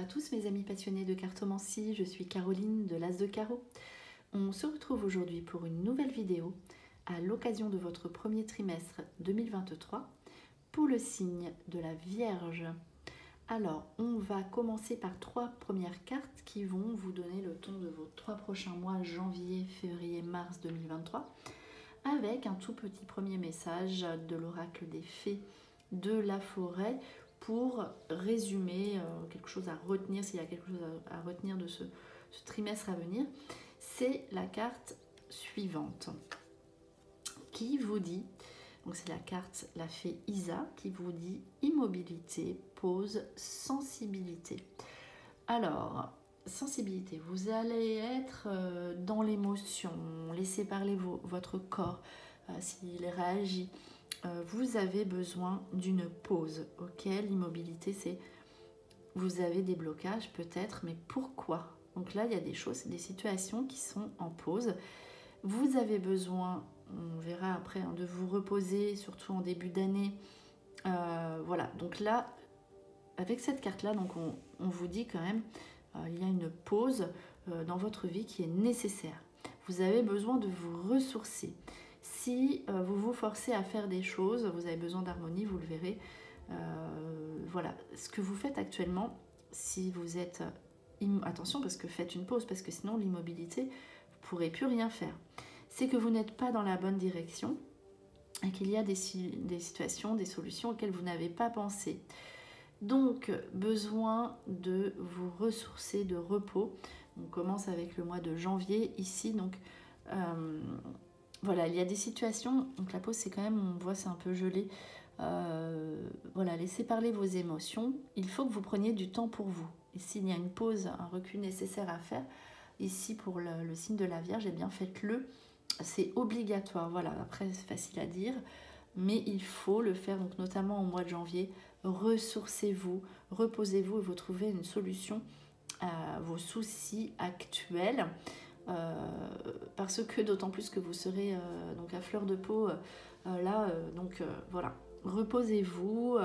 à tous mes amis passionnés de cartomancie, je suis Caroline de l'As de Carreau. On se retrouve aujourd'hui pour une nouvelle vidéo à l'occasion de votre premier trimestre 2023 pour le signe de la Vierge. Alors, on va commencer par 3 premières cartes qui vont vous donner le ton de vos 3 prochains mois, janvier, février, mars 2023, avec un tout petit premier message de l'oracle des fées de la forêt pour résumer quelque chose à retenir, s'il y a quelque chose à retenir de ce trimestre à venir. C'est la carte suivante qui vous dit, donc c'est la carte la fée Isa qui vous dit immobilité, pause, sensibilité. Alors, sensibilité, vous allez être dans l'émotion, laissez parler votre corps s'il réagit. Vous avez besoin d'une pause, ok? L'immobilité, c'est vous avez des blocages peut-être, mais pourquoi? Donc là, il y a des choses, des situations qui sont en pause. Vous avez besoin, on verra après, de vous reposer, surtout en début d'année. Voilà, donc là, avec cette carte-là, donc on vous dit quand même, il y a une pause dans votre vie qui est nécessaire. Vous avez besoin de vous ressourcer. Si vous vous forcez à faire des choses, vous avez besoin d'harmonie, vous le verrez. Voilà, ce que vous faites actuellement, si vous êtes... attention, parce que faites une pause, parce que sinon l'immobilité, vous ne pourrez plus rien faire. C'est que vous n'êtes pas dans la bonne direction et qu'il y a des situations, des solutions auxquelles vous n'avez pas pensé. Donc, besoin de vous ressourcer, de repos. On commence avec le mois de janvier ici, donc... voilà, il y a des situations, donc la pause c'est quand même, on voit c'est un peu gelé. Voilà, laissez parler vos émotions. Il faut que vous preniez du temps pour vous. Et s'il y a une pause, un recul nécessaire à faire, ici pour le signe de la Vierge, eh bien faites-le. C'est obligatoire, voilà, après c'est facile à dire, mais il faut le faire, donc notamment au mois de janvier. Ressourcez-vous, reposez-vous et vous trouvez une solution à vos soucis actuels. Parce que d'autant plus que vous serez donc à fleur de peau là, donc voilà, reposez-vous,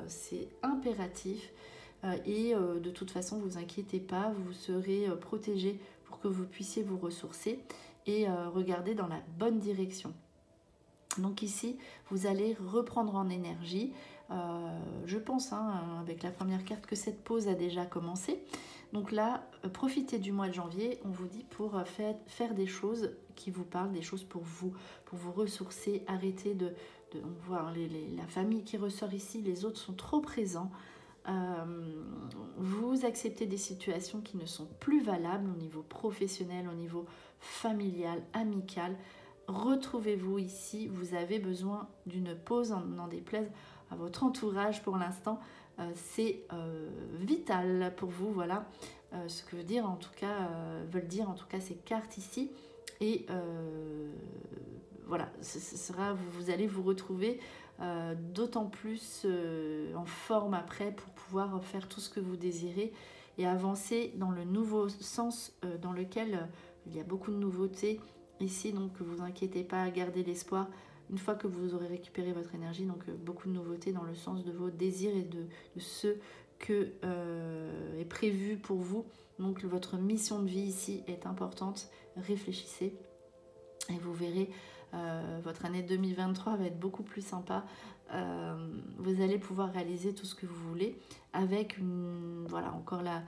c'est impératif et de toute façon vous inquiétez pas, vous serez protégé pour que vous puissiez vous ressourcer et regarder dans la bonne direction. Donc ici, vous allez reprendre en énergie. Je pense, avec la première carte, que cette pause a déjà commencé. Donc là, profitez du mois de janvier, on vous dit, pour faire des choses qui vous parlent, des choses pour vous ressourcer, arrêtez on voit la famille qui ressort ici, les autres sont trop présents. Vous acceptez des situations qui ne sont plus valables au niveau professionnel, au niveau familial, amical. Retrouvez-vous ici, vous avez besoin d'une pause, n'en déplaise à votre entourage pour l'instant, c'est vital pour vous, voilà ce que veulent dire en tout cas ces cartes ici, et voilà, vous allez vous retrouver d'autant plus en forme après pour pouvoir faire tout ce que vous désirez et avancer dans le nouveau sens dans lequel il y a beaucoup de nouveautés ici, donc ne vous inquiétez pas, gardez l'espoir une fois que vous aurez récupéré votre énergie, donc beaucoup de nouveautés dans le sens de vos désirs et de ce que est prévu pour vous. Donc votre mission de vie ici est importante, réfléchissez et vous verrez, votre année 2023 va être beaucoup plus sympa. Vous allez pouvoir réaliser tout ce que vous voulez avec voilà, encore la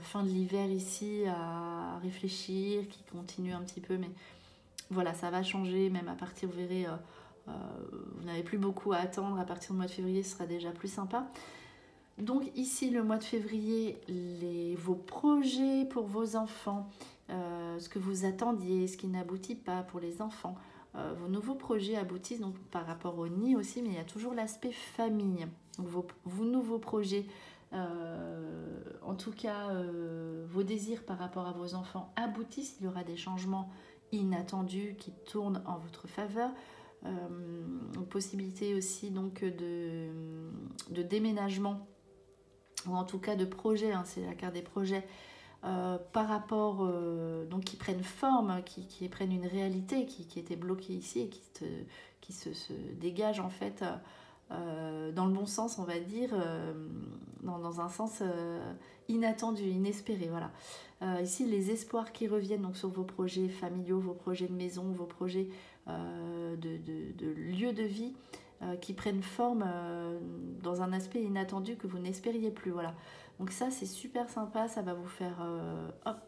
fin de l'hiver ici à réfléchir, qui continue un petit peu, mais voilà, ça va changer, même à partir, vous verrez, vous n'avez plus beaucoup à attendre, à partir du mois de février, ce sera déjà plus sympa. Donc ici, le mois de février, vos projets pour vos enfants, ce que vous attendiez, ce qui n'aboutit pas pour les enfants, vos nouveaux projets aboutissent donc par rapport au nid aussi, mais il y a toujours l'aspect famille. Donc vos nouveaux projets, en tout cas vos désirs par rapport à vos enfants aboutissent, il y aura des changements inattendus qui tournent en votre faveur. Possibilité aussi donc de déménagement, ou en tout cas de projets, c'est la carte des projets, par rapport, donc qui prennent forme, qui prennent une réalité, qui était bloquée ici et qui se dégage en fait dans le bon sens, on va dire, dans un sens inattendu, inespéré. Voilà. Ici, les espoirs qui reviennent donc, sur vos projets familiaux, vos projets de maison, vos projets de lieu de vie qui prennent forme dans un aspect inattendu que vous n'espériez plus. Voilà. Donc ça, c'est super sympa, ça va vous faire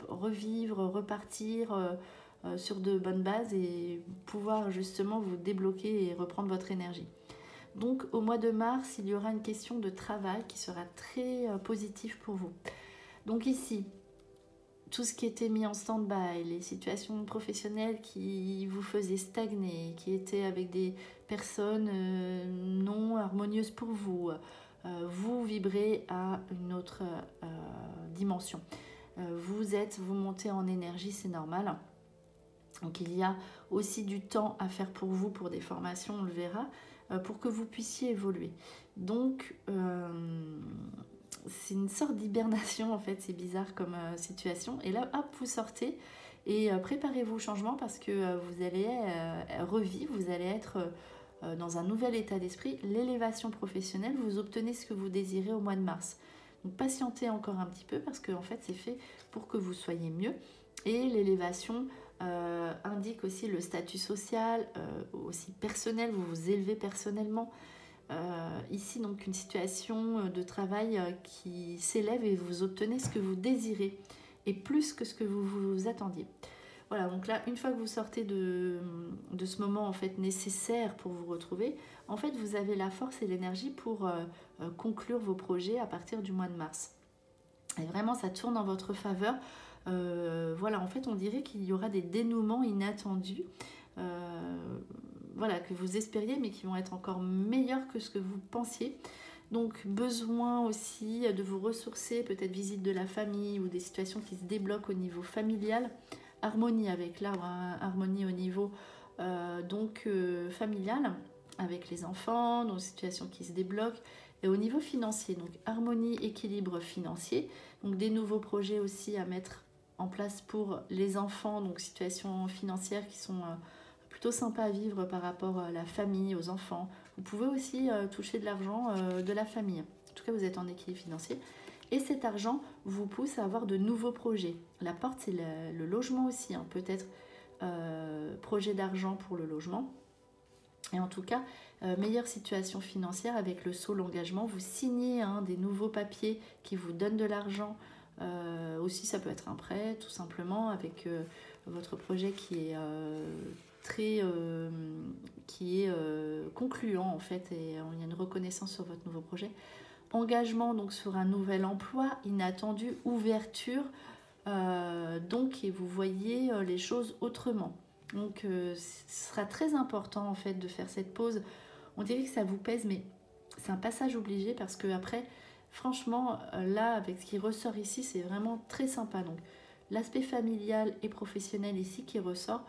revivre, repartir sur de bonnes bases et pouvoir justement vous débloquer et reprendre votre énergie. Donc au mois de mars, il y aura une question de travail qui sera très positive pour vous. Donc ici, tout ce qui était mis en stand-by, les situations professionnelles qui vous faisaient stagner, qui étaient avec des personnes non harmonieuses pour vous, vous vibrez à une autre dimension. Vous montez en énergie, c'est normal. Donc il y a aussi du temps à faire pour vous, pour des formations, on le verra, pour que vous puissiez évoluer. Donc c'est une sorte d'hibernation en fait, c'est bizarre comme situation. Et là, hop, vous sortez et préparez-vous au changement parce que vous allez revivre, vous allez être dans un nouvel état d'esprit. L'élévation professionnelle, vous obtenez ce que vous désirez au mois de mars. Donc patientez encore un petit peu parce que en fait c'est fait pour que vous soyez mieux. Et l'élévation indique aussi le statut social, aussi personnel, vous vous élevez personnellement. Ici donc une situation de travail qui s'élève et vous obtenez ce que vous désirez et plus que ce que vous vous attendiez. Voilà, donc là une fois que vous sortez de ce moment en fait nécessaire pour vous retrouver, en fait vous avez la force et l'énergie pour conclure vos projets à partir du mois de mars. Et vraiment ça tourne en votre faveur. Voilà, en fait on dirait qu'il y aura des dénouements inattendus. Voilà, que vous espériez mais qui vont être encore meilleurs que ce que vous pensiez. Donc besoin aussi de vous ressourcer, peut-être visite de la famille ou des situations qui se débloquent au niveau familial. Harmonie avec l'arbre, hein, harmonie au niveau familial avec les enfants, donc situations qui se débloquent. Et au niveau financier, donc harmonie, équilibre financier, donc des nouveaux projets aussi à mettre en place pour les enfants, donc situations financières qui sont plutôt sympas à vivre par rapport à la famille, aux enfants. Vous pouvez aussi toucher de l'argent de la famille. En tout cas, vous êtes en équilibre financier. Et cet argent vous pousse à avoir de nouveaux projets. La porte, c'est le logement aussi, hein. Peut-être projet d'argent pour le logement. Et en tout cas, meilleure situation financière avec le saut, l'engagement. Vous signez des nouveaux papiers qui vous donnent de l'argent. Aussi, ça peut être un prêt, tout simplement, avec votre projet qui est concluant en fait, et il y a une reconnaissance sur votre nouveau projet. Engagement donc sur un nouvel emploi inattendu, ouverture donc, et vous voyez les choses autrement. Donc ce sera très important en fait de faire cette pause. On dirait que ça vous pèse, mais c'est un passage obligé parce que après, franchement, là avec ce qui ressort ici, c'est vraiment très sympa. Donc l'aspect familial et professionnel ici qui ressort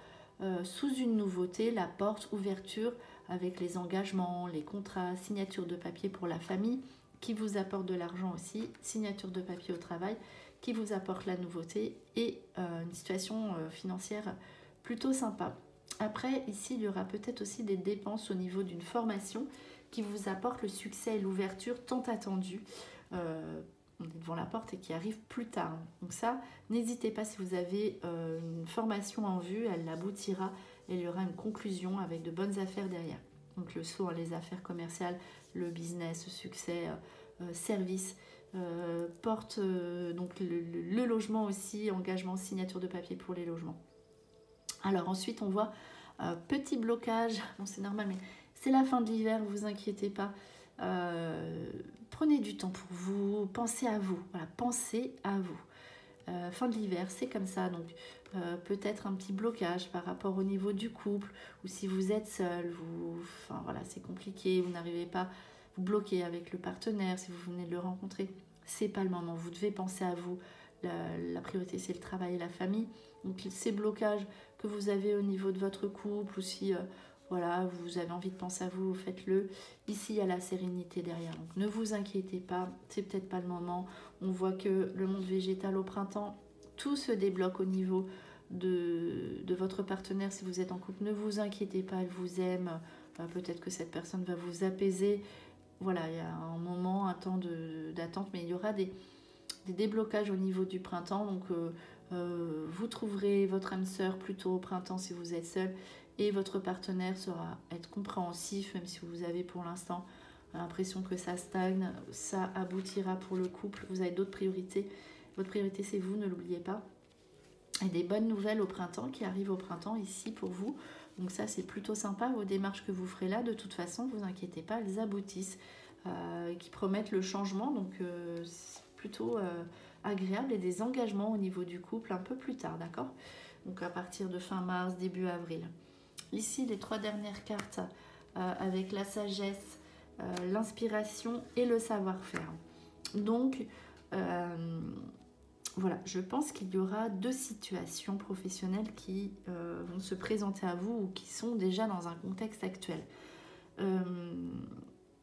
sous une nouveauté, la porte, ouverture avec les engagements, les contrats, signature de papier pour la famille qui vous apporte de l'argent aussi, signature de papier au travail qui vous apporte la nouveauté et une situation financière plutôt sympa. Après, ici, il y aura peut-être aussi des dépenses au niveau d'une formation qui vous apporte le succès et l'ouverture tant attendue. On est devant la porte et qui arrive plus tard. Donc ça, n'hésitez pas si vous avez une formation en vue, elle aboutira et il y aura une conclusion avec de bonnes affaires derrière. Donc le saut, les affaires commerciales, le business, le succès, service, porte, donc le logement aussi, engagement, signature de papier pour les logements. Alors ensuite on voit petit blocage, bon c'est normal mais c'est la fin de l'hiver, ne vous inquiétez pas. Prenez du temps pour vous, pensez à vous, voilà, pensez à vous. Fin de l'hiver, c'est comme ça, donc peut-être un petit blocage par rapport au niveau du couple, ou si vous êtes seul, enfin voilà, c'est compliqué, vous n'arrivez pas, vous bloquez avec le partenaire, si vous venez de le rencontrer, c'est pas le moment, vous devez penser à vous. La priorité c'est le travail et la famille, donc ces blocages que vous avez au niveau de votre couple, ou si voilà, vous avez envie de penser à vous, faites-le. Ici, il y a la sérénité derrière. Donc, ne vous inquiétez pas, c'est peut-être pas le moment. On voit que le monde végétal au printemps, tout se débloque au niveau de votre partenaire. Si vous êtes en couple, ne vous inquiétez pas, elle vous aime. Peut-être que cette personne va vous apaiser. voilà, il y a un moment, un temps d'attente, mais il y aura des déblocages au niveau du printemps. Donc vous trouverez votre âme sœur plutôt au printemps si vous êtes seul, et votre partenaire saura être compréhensif, même si vous avez pour l'instant l'impression que ça stagne. Ça aboutira pour le couple. Vous avez d'autres priorités. Votre priorité, c'est vous, ne l'oubliez pas. Et des bonnes nouvelles au printemps qui arrivent au printemps ici pour vous. Donc ça, c'est plutôt sympa. Vos démarches que vous ferez là, de toute façon, vous inquiétez pas, elles aboutissent, qui promettent le changement. Donc c'est plutôt agréable, et des engagements au niveau du couple un peu plus tard, d'accord? Donc à partir de fin mars, début avril. Ici, les 3 dernières cartes avec la sagesse, l'inspiration et le savoir-faire. Donc, voilà, je pense qu'il y aura 2 situations professionnelles qui vont se présenter à vous, ou qui sont déjà dans un contexte actuel.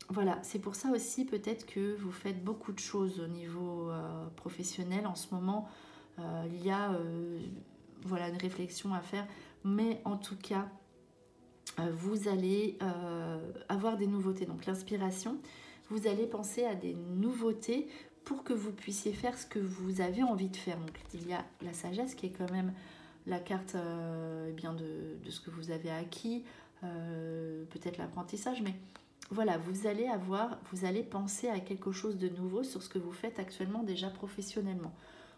Voilà, c'est pour ça aussi peut-être que vous faites beaucoup de choses au niveau professionnel en ce moment. Il y a voilà, une réflexion à faire, mais en tout cas, vous allez avoir des nouveautés. Donc l'inspiration, vous allez penser à des nouveautés pour que vous puissiez faire ce que vous avez envie de faire. Donc il y a la sagesse qui est quand même la carte eh bien de ce que vous avez acquis, peut-être l'apprentissage, mais voilà, vous allez penser à quelque chose de nouveau sur ce que vous faites actuellement déjà professionnellement.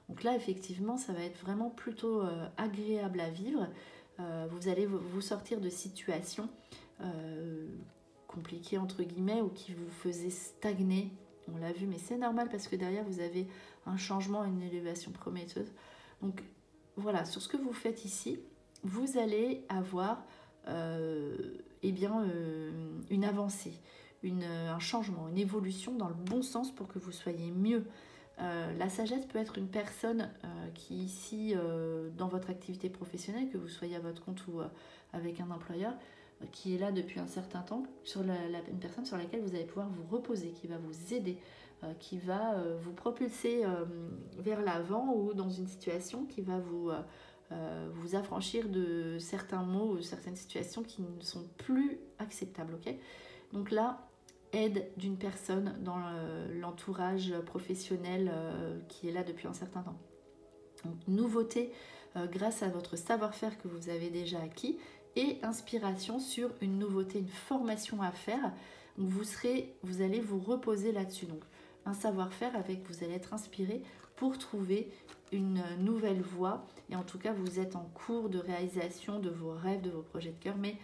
Donc là, effectivement, ça va être vraiment plutôt agréable à vivre. Vous allez vous sortir de situations compliquées, entre guillemets, ou qui vous faisaient stagner. On l'a vu, mais c'est normal parce que derrière, vous avez un changement, une élévation prometteuse. Donc voilà, sur ce que vous faites ici, vous allez avoir eh bien, une avancée, un changement, une évolution dans le bon sens pour que vous soyez mieux. La sagesse peut être une personne qui ici, dans votre activité professionnelle, que vous soyez à votre compte ou avec un employeur, qui est là depuis un certain temps, une personne sur laquelle vous allez pouvoir vous reposer, qui va vous aider, qui va vous propulser vers l'avant, ou dans une situation qui va vous affranchir de certains mots ou certaines situations qui ne sont plus acceptables. Okay, donc là, aide d'une personne dans l'entourage professionnel qui est là depuis un certain temps. Donc, nouveauté grâce à votre savoir-faire que vous avez déjà acquis, et inspiration sur une nouveauté, une formation à faire. Donc, vous allez vous reposer là-dessus. Donc un savoir-faire vous allez être inspiré pour trouver une nouvelle voie, et en tout cas vous êtes en cours de réalisation de vos rêves, de vos projets de cœur, mais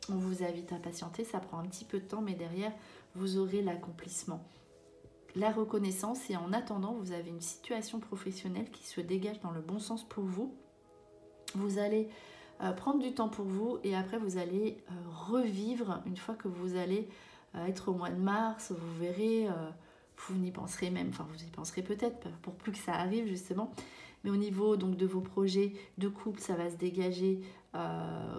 on vous invite à patienter, ça prend un petit peu de temps, mais derrière vous aurez l'accomplissement, la reconnaissance, et en attendant vous avez une situation professionnelle qui se dégage dans le bon sens pour vous. Vous allez prendre du temps pour vous, et après vous allez revivre, une fois que vous allez être au mois de mars, vous verrez, vous n'y penserez même, enfin vous y penserez peut-être pour plus que ça arrive justement, mais au niveau donc de vos projets de couple, ça va se dégager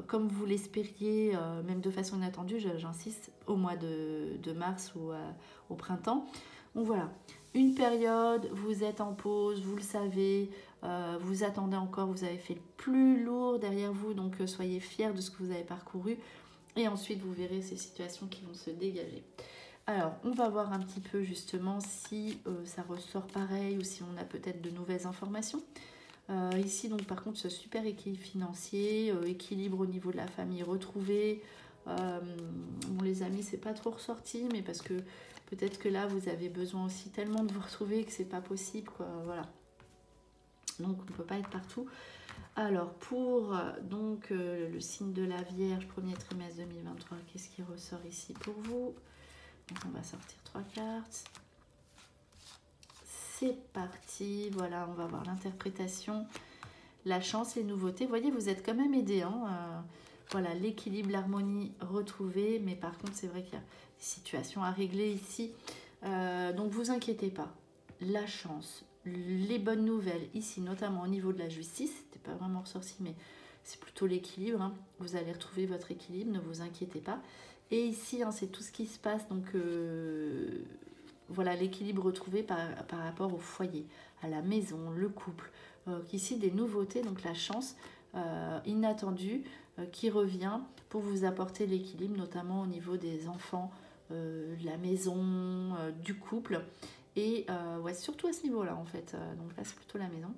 comme vous l'espériez, même de façon inattendue, j'insiste, au mois de mars ou au printemps. Donc voilà, une période, vous êtes en pause, vous le savez, vous attendez encore, vous avez fait le plus lourd derrière vous, donc soyez fiers de ce que vous avez parcouru, et ensuite vous verrez ces situations qui vont se dégager. Alors, on va voir un petit peu justement si ça ressort pareil, ou si on a peut-être de nouvelles informations. Ici, donc par contre, ce super équilibre financier, équilibre au niveau de la famille retrouvé. Bon, les amis, c'est pas trop ressorti, mais parce que peut-être que là, vous avez besoin aussi tellement de vous retrouver que c'est pas possible, quoi. Voilà. Donc, on peut pas être partout. Alors, pour donc le signe de la Vierge, premier trimestre 2023, qu'est-ce qui ressort ici pour vous? Donc, on va sortir 3 cartes. C'est parti, voilà, on va voir l'interprétation, la chance, les nouveautés. Vous voyez, vous êtes quand même aidé, hein, voilà, l'équilibre, l'harmonie retrouvée, mais par contre, c'est vrai qu'il y a des situations à régler ici. Donc, vous inquiétez pas, la chance, les bonnes nouvelles ici, notamment au niveau de la justice, c'était pas vraiment ressorti, mais c'est plutôt l'équilibre, hein. Vous allez retrouver votre équilibre, ne vous inquiétez pas. Et ici, hein, c'est tout ce qui se passe, donc voilà, l'équilibre retrouvé par rapport au foyer, à la maison, le couple. Ici, des nouveautés, donc la chance inattendue qui revient pour vous apporter l'équilibre, notamment au niveau des enfants la maison, du couple. Et ouais, surtout à ce niveau-là en fait. Donc là, c'est plutôt la maison.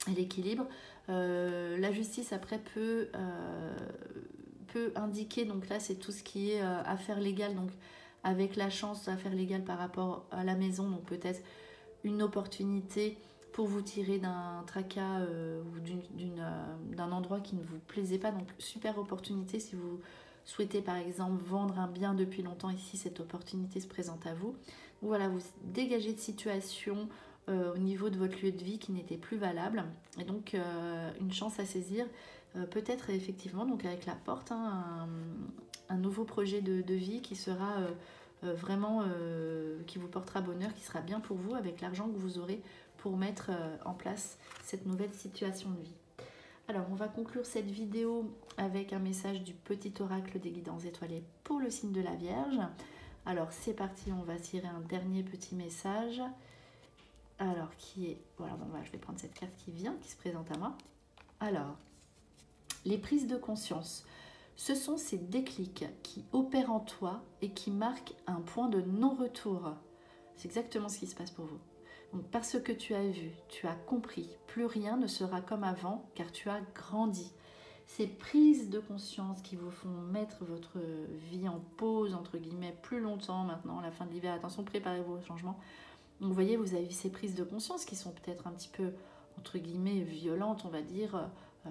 Et l'équilibre. La justice après peut indiquer, donc là c'est tout ce qui est affaires légales, donc avec la chance d'affaires légales par rapport à la maison, donc peut-être une opportunité pour vous tirer d'un tracas ou d'un endroit qui ne vous plaisait pas. Donc super opportunité si vous souhaitez par exemple vendre un bien depuis longtemps, ici cette opportunité se présente à vous. Donc voilà, vous dégagez de situation au niveau de votre lieu de vie qui n'était plus valable, et donc une chance à saisir, peut-être effectivement donc avec la porte, hein, un nouveau projet de vie qui sera vraiment qui vous portera bonheur, qui sera bien pour vous avec l'argent que vous aurez pour mettre en place cette nouvelle situation de vie. Alors on va conclure cette vidéo avec un message du petit oracle des guidances étoilées pour le signe de la Vierge. Alors c'est parti, on va tirer un dernier petit message. Alors qui est, voilà, bon, je vais prendre cette carte qui se présente à moi. Alors, les prises de conscience. Ce sont ces déclics qui opèrent en toi et qui marquent un point de non-retour. C'est exactement ce qui se passe pour vous. Donc, parce que tu as vu, tu as compris, plus rien ne sera comme avant car tu as grandi. Ces prises de conscience qui vous font mettre votre vie en pause, entre guillemets, plus longtemps maintenant, à la fin de l'hiver. Attention, préparez-vous au changement. Donc, vous voyez, vous avez ces prises de conscience qui sont peut-être un petit peu, entre guillemets, violentes, on va dire,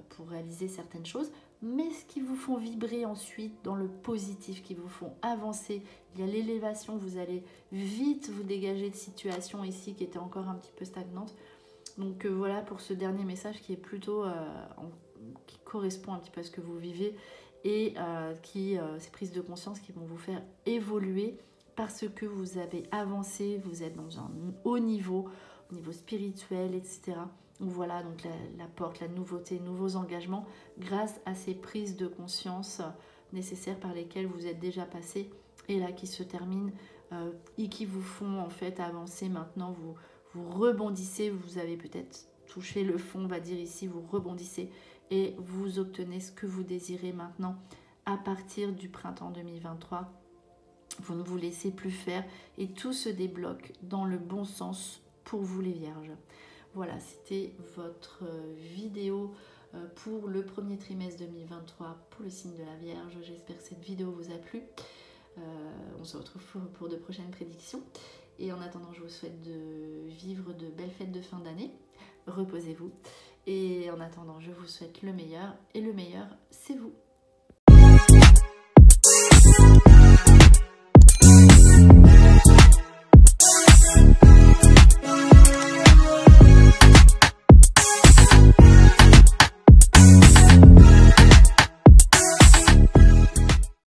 pour réaliser certaines choses, mais ce qui vous font vibrer ensuite dans le positif, qui vous font avancer. Il y a l'élévation, vous allez vite vous dégager de situations ici qui étaient encore un petit peu stagnantes. Donc voilà pour ce dernier message qui est plutôt, qui correspond un petit peu à ce que vous vivez, et ces prises de conscience qui vont vous faire évoluer parce que vous avez avancé, vous êtes dans un haut niveau, au niveau spirituel, etc. Donc voilà, donc la porte, la nouveauté, nouveaux engagements grâce à ces prises de conscience nécessaires par lesquelles vous êtes déjà passé et là qui se terminent et qui vous font en fait avancer. Maintenant, vous rebondissez, vous avez peut-être touché le fond, on va dire ici, vous rebondissez et vous obtenez ce que vous désirez maintenant à partir du printemps 2023. Vous ne vous laissez plus faire et tout se débloque dans le bon sens pour vous les Vierges. Voilà, c'était votre vidéo pour le premier trimestre 2023 pour le signe de la Vierge. J'espère que cette vidéo vous a plu. On se retrouve pour de prochaines prédictions. Et en attendant, je vous souhaite de vivre de belles fêtes de fin d'année. Reposez-vous. Et en attendant, je vous souhaite le meilleur. Et le meilleur, c'est vous.